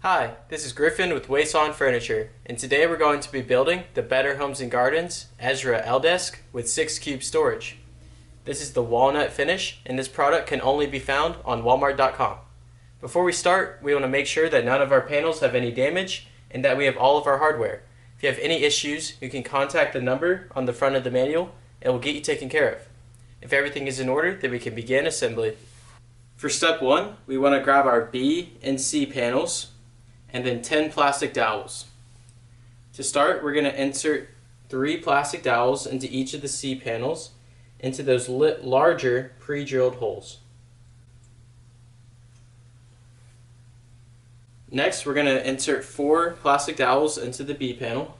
Hi, this is Griffin with Wason Furniture, and today we're going to be building the Better Homes and Gardens Ezra L-Desk with 6 cube storage. This is the walnut finish, and this product can only be found on walmart.com. Before we start, we want to make sure that none of our panels have any damage and that we have all of our hardware. If you have any issues, you can contact the number on the front of the manual and we'll get you taken care of. If everything is in order, then we can begin assembly. For step 1, we want to grab our B and C panels and then 10 plastic dowels. To start, we're going to insert 3 plastic dowels into each of the C panels into those larger pre-drilled holes. Next, we're going to insert 4 plastic dowels into the B panel.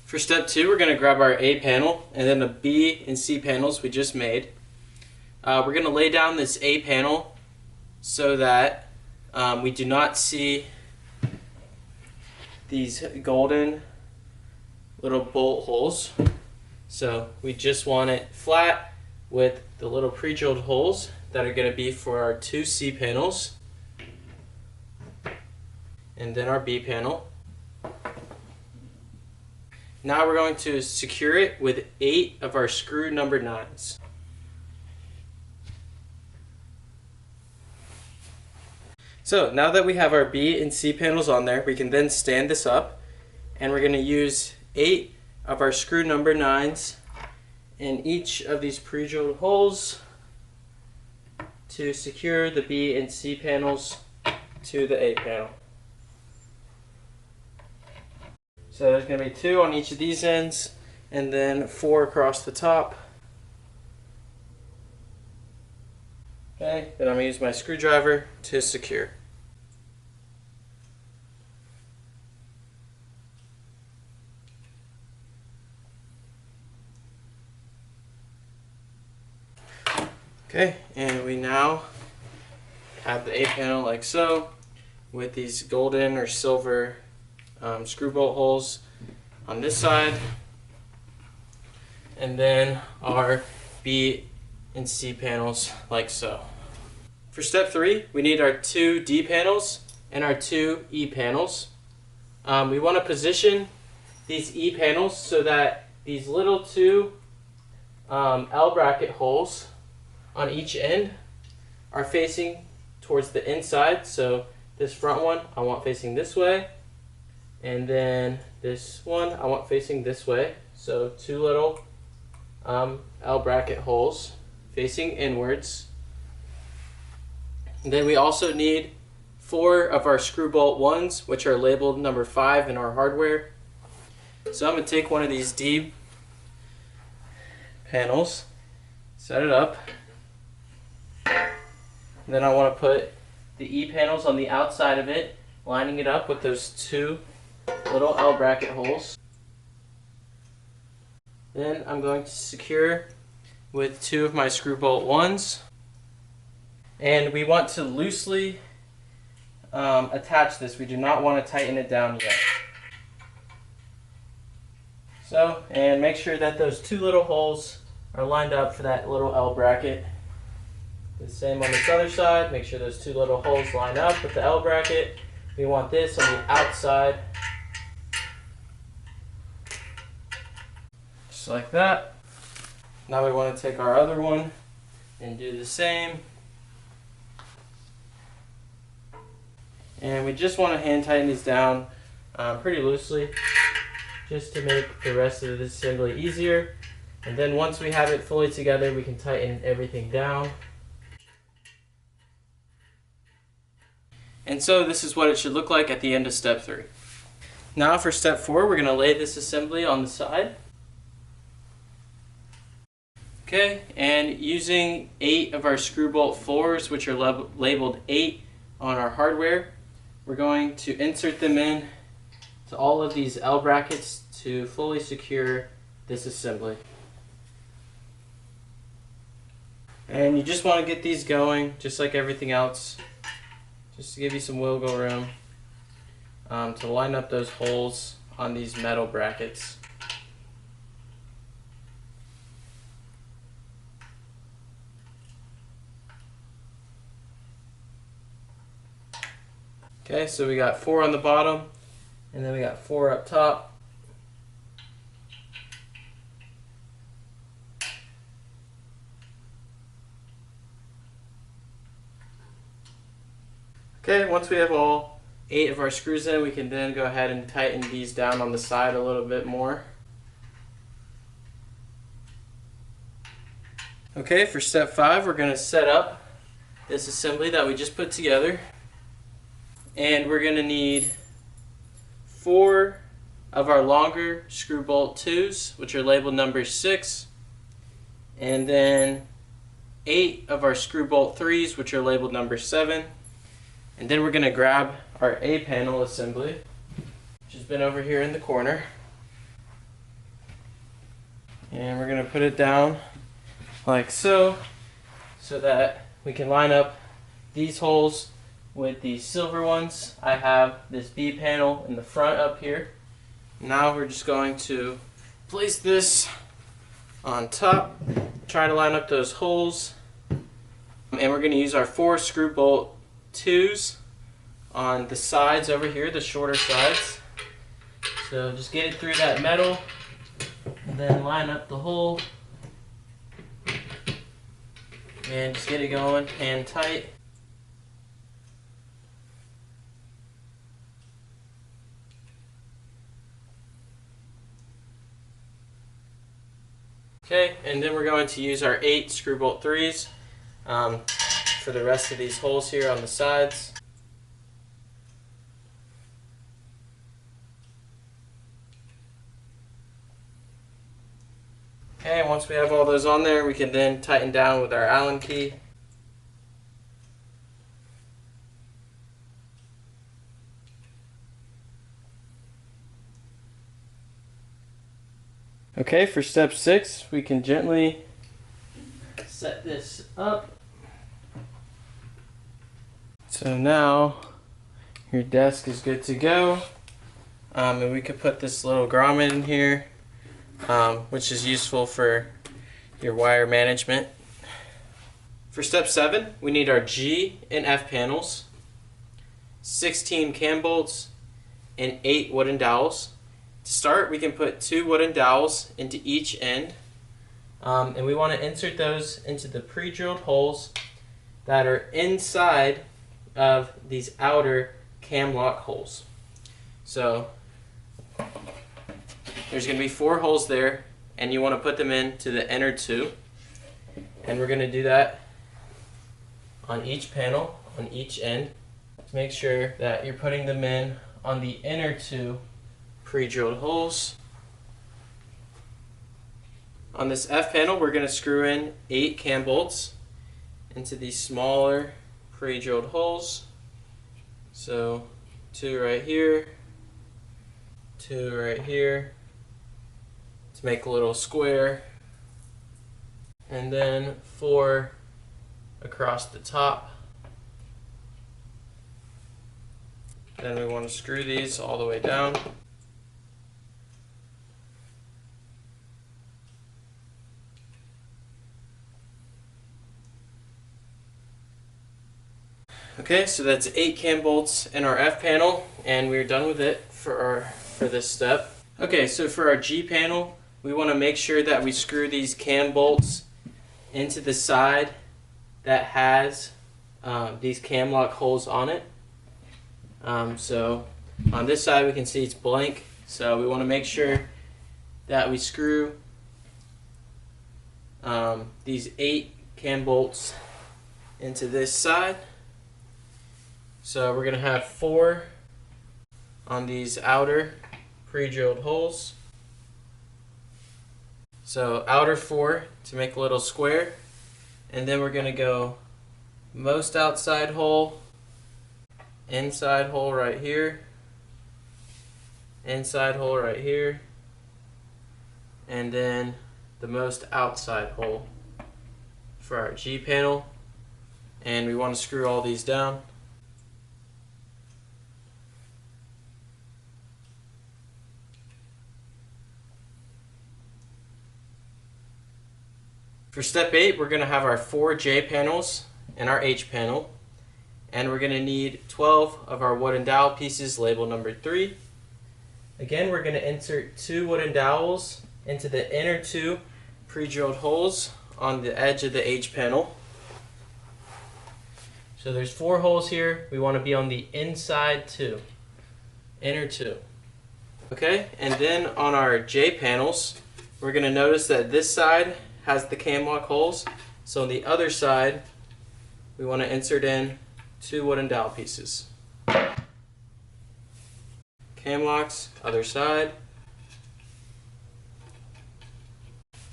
For step 2, we're going to grab our A panel and then the B and C panels we just made. We're going to lay down this A panel so that we do not see these golden little bolt holes. So we just want it flat with the little pre-drilled holes that are going to be for our 2 C panels and then our B panel. Now we're going to secure it with 8 of our screw number 9s. So now that we have our B and C panels on there, we can then stand this up, and we're going to use 8 of our screw number 9s in each of these pre-drilled holes to secure the B and C panels to the A panel. So there's going to be 2 on each of these ends and then 4 across the top. Okay, then I'm going to use my screwdriver to secure. Okay, and we now have the A panel like so, with these golden or silver screw bolt holes on this side, and then our B and C panels like so. For step 3, we need our 2 D panels and our 2 E panels. We want to position these E panels so that these little 2 L bracket holes on each end are facing towards the inside. So this front one I want facing this way, and then this one I want facing this way. So 2 little L bracket holes facing inwards. And then we also need 4 of our screw bolt 1s, which are labeled number 5 in our hardware. So I'm going to take one of these D panels, set it up, and then I want to put the E panels on the outside of it, lining it up with those 2 little L bracket holes. Then I'm going to secure with 2 of my screw bolt 1s, and we want to loosely attach this. We do not want to tighten it down yet. So, and make sure that those 2 little holes are lined up for that little L bracket. The same on this other side. Make sure those 2 little holes line up with the L bracket. We want this on the outside, just like that. Now we want to take our other one and do the same. And we just want to hand tighten these down pretty loosely, just to make the rest of this assembly easier. And then once we have it fully together, we can tighten everything down. And so this is what it should look like at the end of step 3. Now for step 4, we're going to lay this assembly on the side. Okay, and using 8 of our screw bolt 4s, which are labeled 8 on our hardware, we're going to insert them in to all of these L brackets to fully secure this assembly. And you just want to get these going just like everything else, just to give you some wiggle room to line up those holes on these metal brackets. Okay, so we got 4 on the bottom, and then we got 4 up top. Okay, once we have all 8 of our screws in, we can then go ahead and tighten these down on the side a little bit more. Okay, for step 5, we're going to set up this assembly that we just put together. And we're going to need 4 of our longer screw bolt 2s, which are labeled number 6, and then 8 of our screw bolt 3s, which are labeled number 7. And then we're going to grab our A panel assembly, which has been over here in the corner. And we're going to put it down like so that we can line up these holes with the silver ones. I have this B panel in the front up here. Now we're just going to place this on top, try to line up those holes, and we're going to use our 4 screw bolt 2s on the sides over here, the shorter sides. So just get it through that metal and then line up the hole and just get it going and tight. Okay, and then we're going to use our 8 screw bolt 3s for the rest of these holes here on the sides. Okay, once we have all those on there, we can then tighten down with our Allen key. Okay, for step 6, we can gently set this up. So now your desk is good to go. And we could put this little grommet in here, which is useful for your wire management. For step 7, we need our G and F panels, 16 cam bolts, and 8 wooden dowels. To start, we can put 2 wooden dowels into each end, and we want to insert those into the pre-drilled holes that are inside of these outer cam lock holes. So there's going to be 4 holes there, and you want to put them into the inner 2, and we're going to do that on each panel, on each end, to make sure that you're putting them in on the inner 2 pre-drilled holes. On this F panel, we're going to screw in 8 cam bolts into these smaller pre-drilled holes. So 2 right here, 2 right here to make a little square, and then 4 across the top. Then we want to screw these all the way down. Okay, so that's 8 cam bolts in our F panel, and we're done with it for this step. Okay, so for our G panel, we want to make sure that we screw these cam bolts into the side that has these cam lock holes on it. So on this side we can see it's blank, so we want to make sure that we screw these 8 cam bolts into this side. So we're going to have 4 on these outer pre-drilled holes. So outer 4 to make a little square, and then we're going to go most outside hole, inside hole right here, inside hole right here, and then the most outside hole for our G panel, and we want to screw all these down. For step 8, we're going to have our 4 J panels and our H panel, and we're going to need 12 of our wooden dowel pieces labeled number 3. Again, we're going to insert 2 wooden dowels into the inner 2 pre-drilled holes on the edge of the H panel. So there's 4 holes here. We want to be on the inside 2, inner 2. Okay, and then on our J panels, we're going to notice that this side has the cam lock holes. So on the other side, we want to insert in 2 wooden dowel pieces. Cam locks, other side.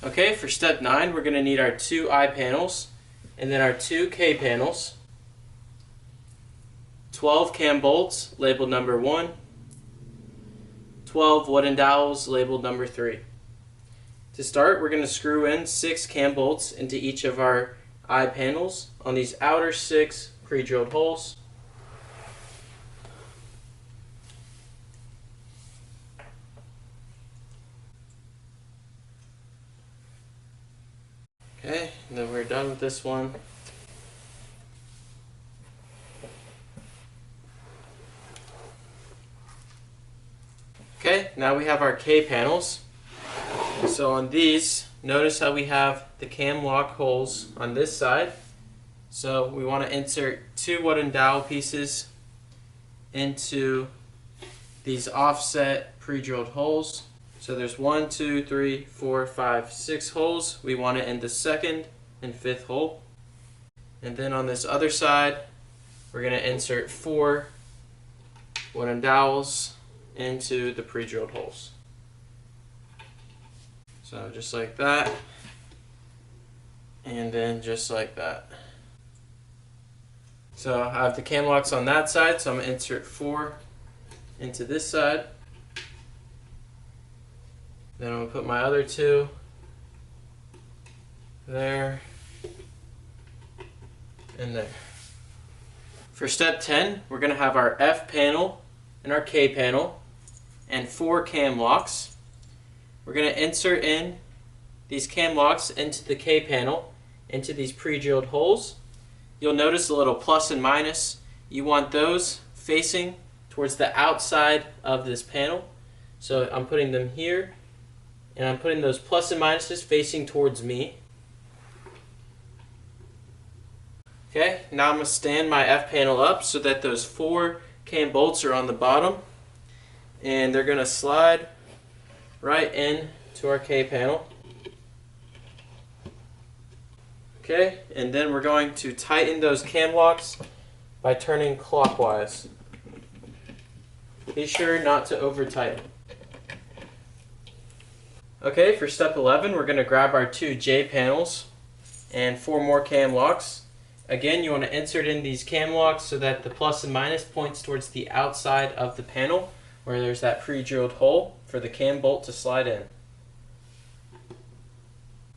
Okay, for step 9, we're going to need our 2 I panels and then our 2 K panels. 12 cam bolts labeled number 1. 12 wooden dowels labeled number 3. To start, we're going to screw in 6 cam bolts into each of our I panels on these outer 6 pre-drilled holes. Okay, and then we're done with this one. Okay, now we have our K panels. So on these, notice how we have the cam lock holes on this side. So we want to insert 2 wooden dowel pieces into these offset pre-drilled holes. So there's 1, 2, 3, 4, 5, 6 holes. We want it in the 2nd and 5th hole. And then on this other side, we're going to insert 4 wooden dowels into the pre-drilled holes. So just like that, and then just like that. So I have the cam locks on that side, so I'm going to insert 4 into this side. Then I'm going to put my other 2 there and there. For step 10, we're going to have our F panel and our K panel and 4 cam locks. We're going to insert in these cam locks into the K panel, into these pre-drilled holes. You'll notice a little plus and minus. You want those facing towards the outside of this panel. So I'm putting them here, and I'm putting those plus and minuses facing towards me. Okay, now I'm going to stand my F panel up so that those 4 cam bolts are on the bottom, and they're going to slide right in to our K panel. Okay, and then we're going to tighten those cam locks by turning clockwise. Be sure not to over tighten. Okay, for step 11, we're going to grab our 2 J panels and 4 more cam locks. Again, you want to insert in these cam locks so that the plus and minus points towards the outside of the panel where there's that pre-drilled hole for the cam bolt to slide in.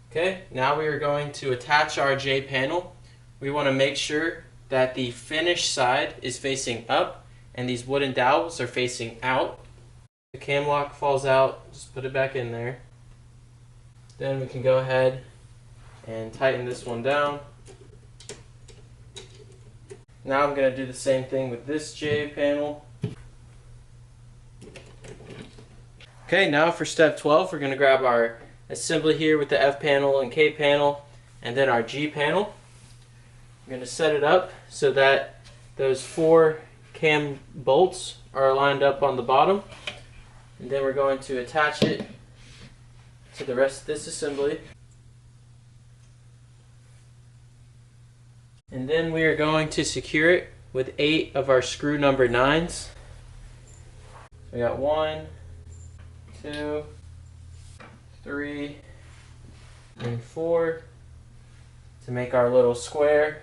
Okay, now we are going to attach our J panel. We want to make sure that the finish side is facing up and these wooden dowels are facing out. The cam lock falls out, just put it back in there. Then we can go ahead and tighten this one down. Now I'm going to do the same thing with this J panel. Okay, now for step 12, we're going to grab our assembly here with the F panel and K panel, and then our G panel. I'm going to set it up so that those 4 cam bolts are lined up on the bottom, and then we're going to attach it to the rest of this assembly. And then we are going to secure it with 8 of our screw number 9s. So we got 1, 2, 3, and 4 to make our little square.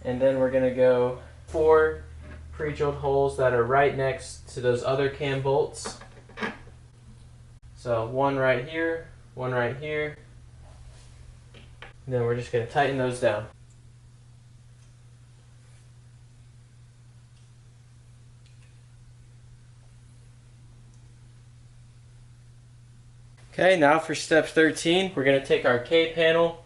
And then we're going to go 4 pre-drilled holes that are right next to those other cam bolts. So 1 right here, 1 right here. And then we're just going to tighten those down. Okay, now for step 13, we're going to take our K panel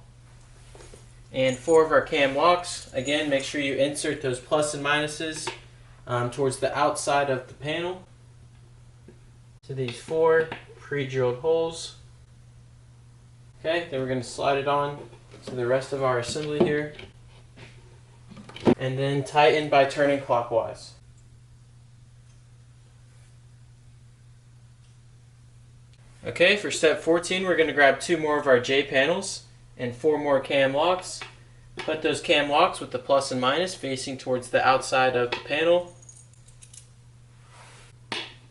and 4 of our cam locks. Again, make sure you insert those plus and minuses towards the outside of the panel to these 4 pre-drilled holes. Okay, then we're going to slide it on to the rest of our assembly here, and then tighten by turning clockwise. Okay, for step 14, we're going to grab 2 more of our J panels and 4 more cam locks. Put those cam locks with the plus and minus facing towards the outside of the panel.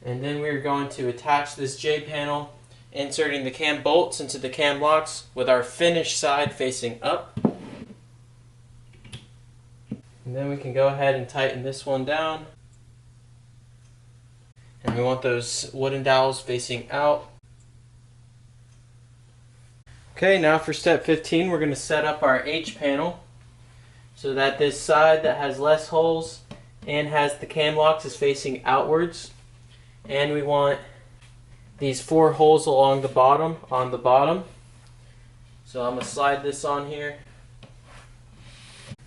And then we're going to attach this J panel, inserting the cam bolts into the cam locks with our finished side facing up. And then we can go ahead and tighten this one down. And we want those wooden dowels facing out. Okay, now for step 15, we're going to set up our H panel so that this side that has less holes and has the cam locks is facing outwards. And we want these 4 holes along the bottom on the bottom. So I'm going to slide this on here.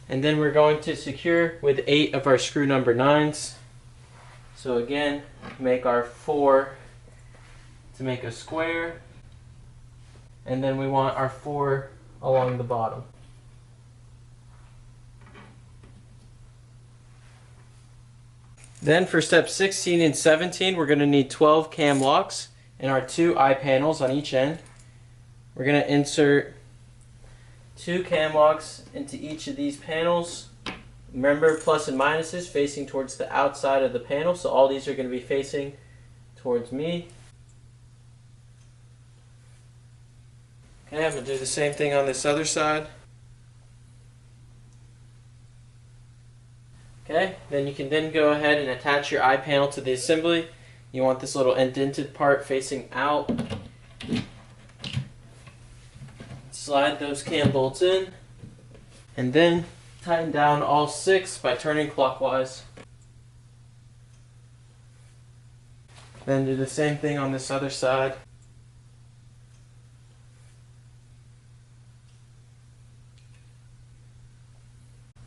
And then we're going to secure with 8 of our screw number 9s. So again, make our 4 to make a square. And then we want our 4 along the bottom. Then for step 16 and 17, we're going to need 12 cam locks and our 2 eye panels on each end. We're going to insert 2 cam locks into each of these panels. Remember, plus and minuses facing towards the outside of the panel, so all these are going to be facing towards me. Okay, I'm going to do the same thing on this other side. Okay, then you can then go ahead and attach your eye panel to the assembly. You want this little indented part facing out. Slide those cam bolts in, and then tighten down all 6 by turning clockwise. Then do the same thing on this other side.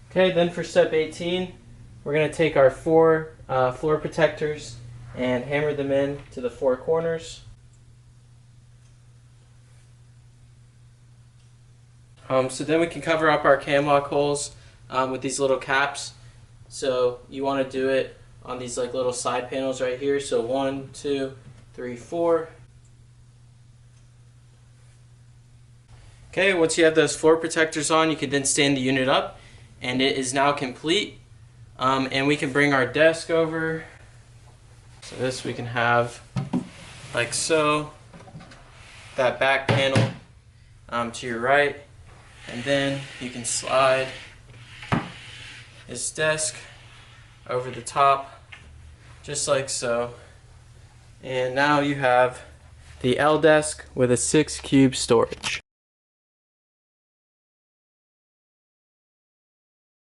Okay, then for step 18, we're going to take our 4 floor protectors and hammer them in to the 4 corners. So then we can cover up our cam lock holes with these little caps. So you want to do it on these like little side panels right here. So 1, 2, 3, 4. Okay, once you have those floor protectors on, you can then stand the unit up, and it is now complete. And we can bring our desk over. So this we can have like so. That back panel to your right. And then you can slide this desk over the top, just like so. And now you have the L desk with a 6 cube storage.